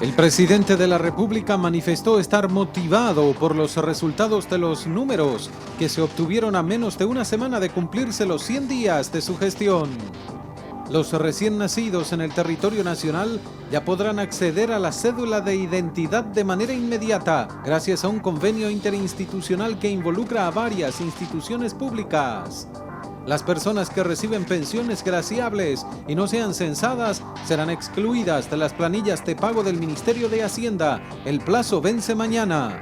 El presidente de la República manifestó estar motivado por los resultados de los números que se obtuvieron a menos de una semana de cumplirse los 100 días de su gestión. Los recién nacidos en el territorio nacional ya podrán acceder a la cédula de identidad de manera inmediata, gracias a un convenio interinstitucional que involucra a varias instituciones públicas. Las personas que reciben pensiones graciables y no sean censadas serán excluidas de las planillas de pago del Ministerio de Hacienda. El plazo vence mañana.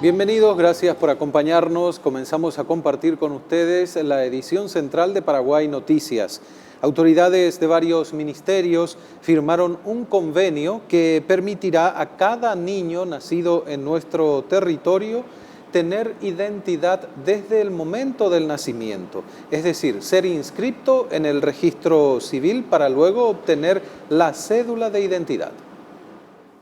Bienvenidos, gracias por acompañarnos. Comenzamos a compartir con ustedes la edición central de Paraguay Noticias. Autoridades de varios ministerios firmaron un convenio que permitirá a cada niño nacido en nuestro territorio tener identidad desde el momento del nacimiento, es decir, ser inscrito en el registro civil para luego obtener la cédula de identidad.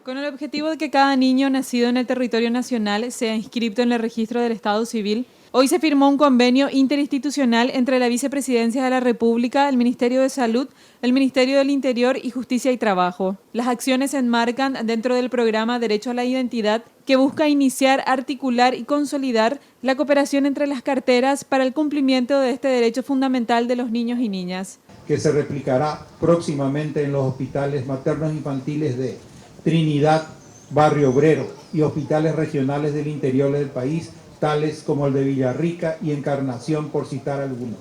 Con el objetivo de que cada niño nacido en el territorio nacional sea inscrito en el registro del Estado Civil, hoy se firmó un convenio interinstitucional entre la Vicepresidencia de la República, el Ministerio de Salud, el Ministerio del Interior y Justicia y Trabajo. Las acciones se enmarcan dentro del programa Derecho a la Identidad, que busca iniciar, articular y consolidar la cooperación entre las carteras para el cumplimiento de este derecho fundamental de los niños y niñas. Que se replicará próximamente en los hospitales maternos infantiles de Trinidad, Barrio Obrero y hospitales regionales del interior del país, tales como el de Villarrica y Encarnación, por citar algunos.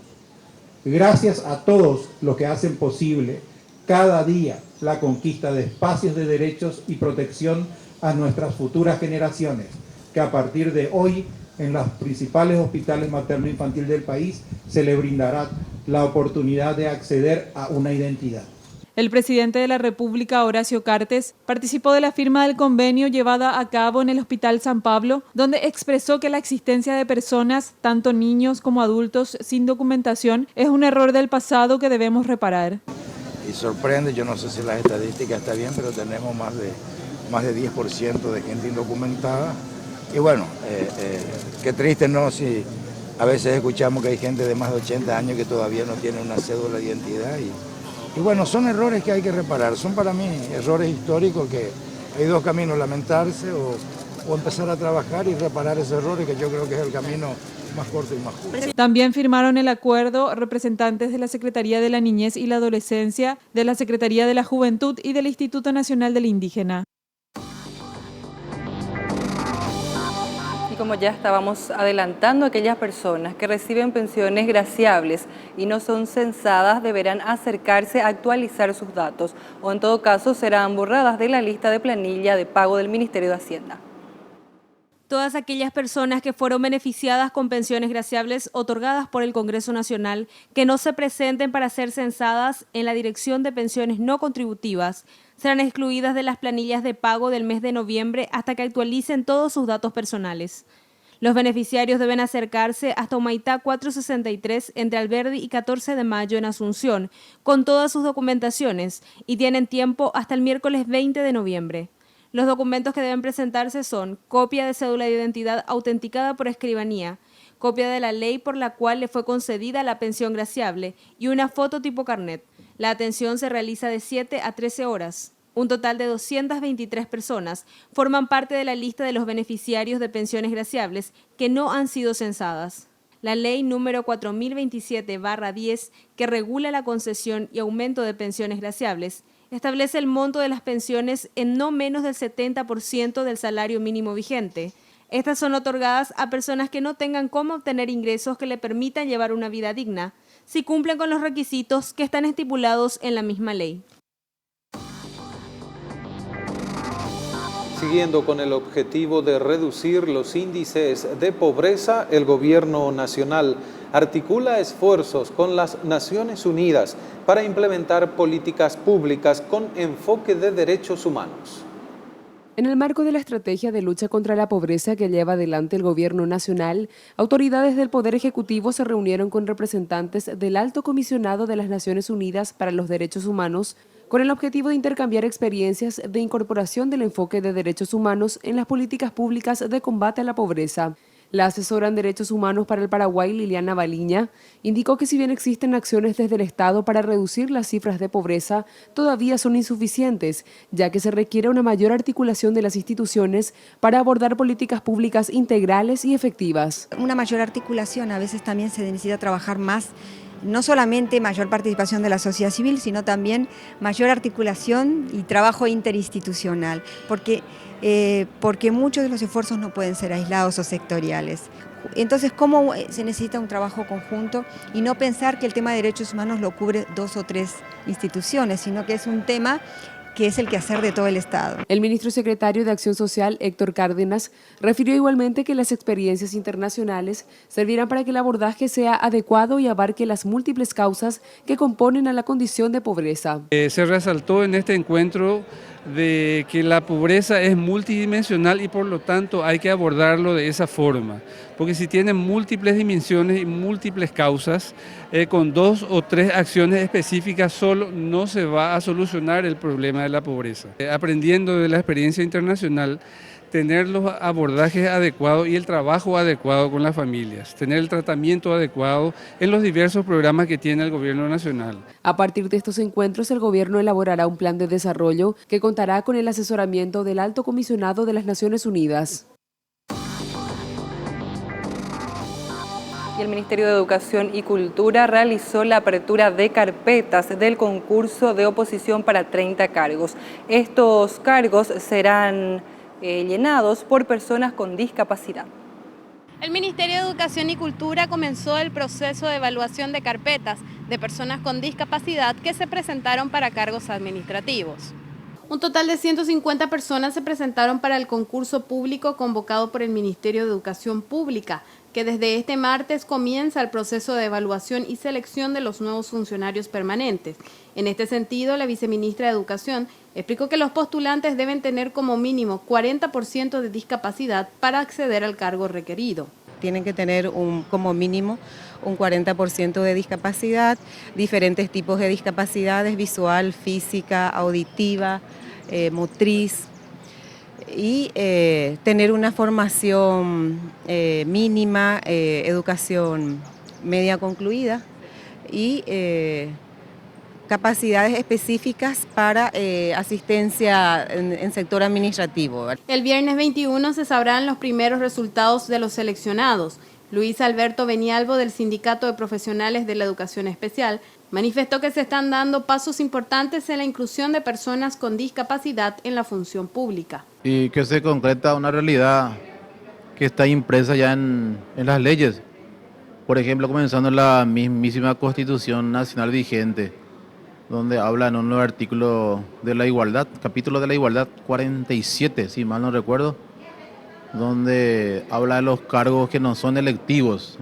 Gracias a todos los que hacen posible cada día la conquista de espacios de derechos y protección a nuestras futuras generaciones, que a partir de hoy en los principales hospitales materno-infantil del país se le brindará la oportunidad de acceder a una identidad. El presidente de la República, Horacio Cartes, participó de la firma del convenio llevada a cabo en el Hospital San Pablo, donde expresó que la existencia de personas, tanto niños como adultos, sin documentación, es un error del pasado que debemos reparar. Y sorprende, yo no sé si las estadísticas están bien, pero tenemos más de 10% de gente indocumentada. Y bueno, qué triste, ¿no? Si a veces escuchamos que hay gente de más de 80 años que todavía no tiene una cédula de identidad. Y bueno, son errores que hay que reparar, son para mí errores históricos que hay dos caminos, lamentarse o empezar a trabajar y reparar esos errores, que yo creo que es el camino más corto y más justo. También firmaron el acuerdo representantes de la Secretaría de la Niñez y la Adolescencia, de la Secretaría de la Juventud y del Instituto Nacional del Indígena. Como ya estábamos adelantando, aquellas personas que reciben pensiones graciables y no son censadas deberán acercarse a actualizar sus datos o en todo caso serán borradas de la lista de planilla de pago del Ministerio de Hacienda. Todas aquellas personas que fueron beneficiadas con pensiones graciables otorgadas por el Congreso Nacional que no se presenten para ser censadas en la Dirección de Pensiones No Contributivas serán excluidas de las planillas de pago del mes de noviembre hasta que actualicen todos sus datos personales. Los beneficiarios deben acercarse hasta Humaitá 463 entre Alberdi y 14 de mayo en Asunción con todas sus documentaciones y tienen tiempo hasta el miércoles 20 de noviembre. Los documentos que deben presentarse son copia de cédula de identidad autenticada por escribanía, copia de la ley por la cual le fue concedida la pensión graciable y una foto tipo carnet. La atención se realiza de 7 a 13 horas. Un total de 223 personas forman parte de la lista de los beneficiarios de pensiones graciables que no han sido censadas. La ley número 4027/10, que regula la concesión y aumento de pensiones graciables, establece el monto de las pensiones en no menos del 70% del salario mínimo vigente. Estas son otorgadas a personas que no tengan cómo obtener ingresos que le permitan llevar una vida digna, si cumplen con los requisitos que están estipulados en la misma ley. Siguiendo con el objetivo de reducir los índices de pobreza, el Gobierno Nacional articula esfuerzos con las Naciones Unidas para implementar políticas públicas con enfoque de derechos humanos. En el marco de la estrategia de lucha contra la pobreza que lleva adelante el Gobierno Nacional, autoridades del Poder Ejecutivo se reunieron con representantes del Alto Comisionado de las Naciones Unidas para los Derechos Humanos con el objetivo de intercambiar experiencias de incorporación del enfoque de derechos humanos en las políticas públicas de combate a la pobreza. La asesora en Derechos Humanos para el Paraguay, Liliana Baliña, indicó que si bien existen acciones desde el Estado para reducir las cifras de pobreza, todavía son insuficientes, ya que se requiere una mayor articulación de las instituciones para abordar políticas públicas integrales y efectivas. Una mayor articulación, a veces también se necesita trabajar más, no solamente mayor participación de la sociedad civil, sino también mayor articulación y trabajo interinstitucional, porque muchos de los esfuerzos no pueden ser aislados o sectoriales. Entonces, ¿cómo se necesita un trabajo conjunto? Y no pensar que el tema de derechos humanos lo cubre 2 o 3 instituciones, sino que es un tema que es el quehacer de todo el Estado. El ministro secretario de Acción Social, Héctor Cárdenas, refirió igualmente que las experiencias internacionales servirán para que el abordaje sea adecuado y abarque las múltiples causas que componen a la condición de pobreza. Se resaltó en este encuentro de que la pobreza es multidimensional y por lo tanto hay que abordarlo de esa forma, porque si tiene múltiples dimensiones y múltiples causas, con 2 o 3 acciones específicas solo no se va a solucionar el problema de la pobreza. Aprendiendo de la experiencia internacional, tener los abordajes adecuados y el trabajo adecuado con las familias, tener el tratamiento adecuado en los diversos programas que tiene el Gobierno Nacional. A partir de estos encuentros, el Gobierno elaborará un plan de desarrollo que contará con el asesoramiento del Alto Comisionado de las Naciones Unidas. Y el Ministerio de Educación y Cultura realizó la apertura de carpetas del concurso de oposición para 30 cargos. Estos cargos serán llenados por personas con discapacidad. El Ministerio de Educación y Cultura comenzó el proceso de evaluación de carpetas de personas con discapacidad que se presentaron para cargos administrativos. Un total de 150 personas se presentaron para el concurso público convocado por el Ministerio de Educación Pública, que desde este martes comienza el proceso de evaluación y selección de los nuevos funcionarios permanentes. En este sentido, la viceministra de Educación explicó que los postulantes deben tener como mínimo 40% de discapacidad para acceder al cargo requerido. Tienen que tener como mínimo un 40% de discapacidad, diferentes tipos de discapacidades, visual, física, auditiva, motriz, y tener una formación mínima, educación media concluida y capacidades específicas para asistencia en sector administrativo. El viernes 21 se sabrán los primeros resultados de los seleccionados. Luis Alberto Benialvo, del Sindicato de Profesionales de la Educación Especial, manifestó que se están dando pasos importantes en la inclusión de personas con discapacidad en la función pública. Y que se concreta una realidad que está impresa ya en las leyes. Por ejemplo, comenzando en la mismísima Constitución Nacional vigente, donde habla en un nuevo artículo de la igualdad, capítulo de la igualdad 47, si mal no recuerdo, donde habla de los cargos que no son electivos,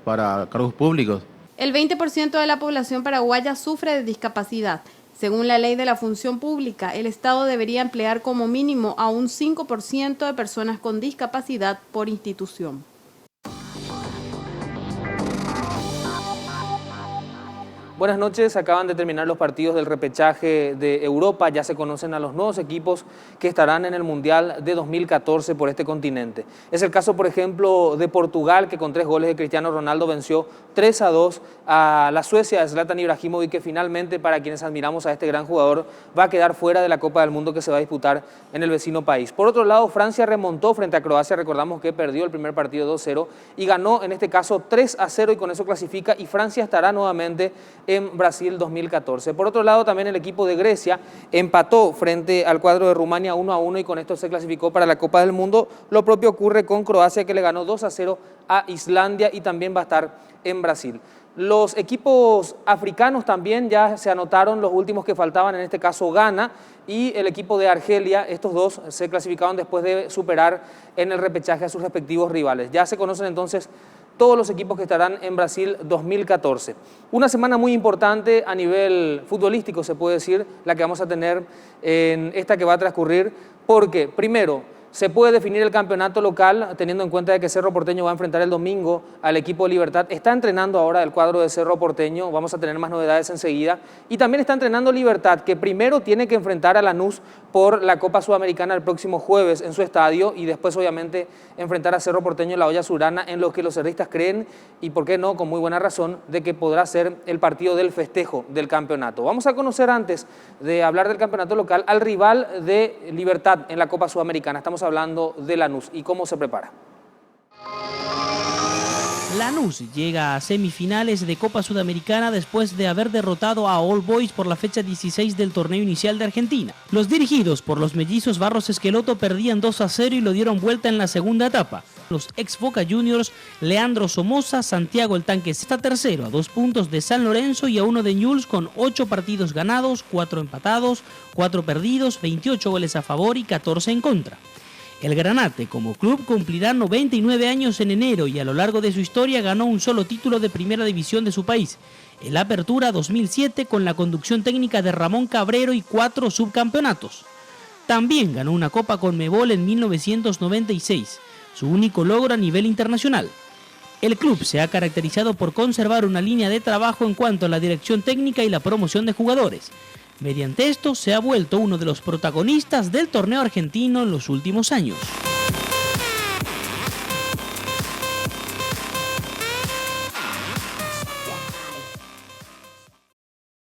para cargos públicos. El 20% de la población paraguaya sufre de discapacidad. Según la ley de la función pública, el Estado debería emplear como mínimo a un 5% de personas con discapacidad por institución. Buenas noches, acaban de terminar los partidos del repechaje de Europa, ya se conocen a los nuevos equipos que estarán en el Mundial de 2014 por este continente. Es el caso, por ejemplo, de Portugal, que con 3 goles de Cristiano Ronaldo venció 3-2 a la Suecia de Zlatan Ibrahimovic, que finalmente, para quienes admiramos a este gran jugador, va a quedar fuera de la Copa del Mundo que se va a disputar en el vecino país. Por otro lado, Francia remontó frente a Croacia, recordamos que perdió el primer partido 2-0 y ganó en este caso 3-0 y con eso clasifica, y Francia estará nuevamente en Brasil 2014. Por otro lado, también el equipo de Grecia empató frente al cuadro de Rumania 1-1 y con esto se clasificó para la Copa del Mundo. Lo propio ocurre con Croacia, que le ganó 2-0 a Islandia y también va a estar en Brasil. Los equipos africanos también ya se anotaron, los últimos que faltaban, en este caso Ghana y el equipo de Argelia. Estos dos se clasificaron después de superar en el repechaje a sus respectivos rivales. Ya se conocen entonces todos los equipos que estarán en Brasil 2014. Una semana muy importante a nivel futbolístico, se puede decir, la que vamos a tener en esta que va a transcurrir, porque primero se puede definir el campeonato local teniendo en cuenta de que Cerro Porteño va a enfrentar el domingo al equipo de Libertad. Está entrenando ahora el cuadro de Cerro Porteño, vamos a tener más novedades enseguida. Y también está entrenando Libertad, que primero tiene que enfrentar a Lanús por la Copa Sudamericana el próximo jueves en su estadio y después obviamente enfrentar a Cerro Porteño en la olla surana, en lo que los cerristas creen, y por qué no, con muy buena razón, de que podrá ser el partido del festejo del campeonato. Vamos a conocer, antes de hablar del campeonato local, al rival de Libertad en la Copa Sudamericana. Estamos hablando de Lanús y cómo se prepara. Lanús llega a semifinales de Copa Sudamericana después de haber derrotado a All Boys por la fecha 16 del torneo inicial de Argentina. Los dirigidos por los mellizos Barros Esqueloto perdían 2-0 y lo dieron vuelta en la segunda etapa. Los ex Boca Juniors, Leandro Somoza, Santiago el Tanque está tercero a 2 puntos de San Lorenzo y a 1 de Newell's, con 8 partidos ganados, 4 empatados, 4 perdidos, 28 goles a favor y 14 en contra. El Granate, como club, cumplirá 99 años en enero y a lo largo de su historia ganó un solo título de primera división de su país, el Apertura 2007, con la conducción técnica de Ramón Cabrero y 4 subcampeonatos. También ganó una Copa Conmebol en 1996, su único logro a nivel internacional. El club se ha caracterizado por conservar una línea de trabajo en cuanto a la dirección técnica y la promoción de jugadores. Mediante esto se ha vuelto uno de los protagonistas del torneo argentino en los últimos años.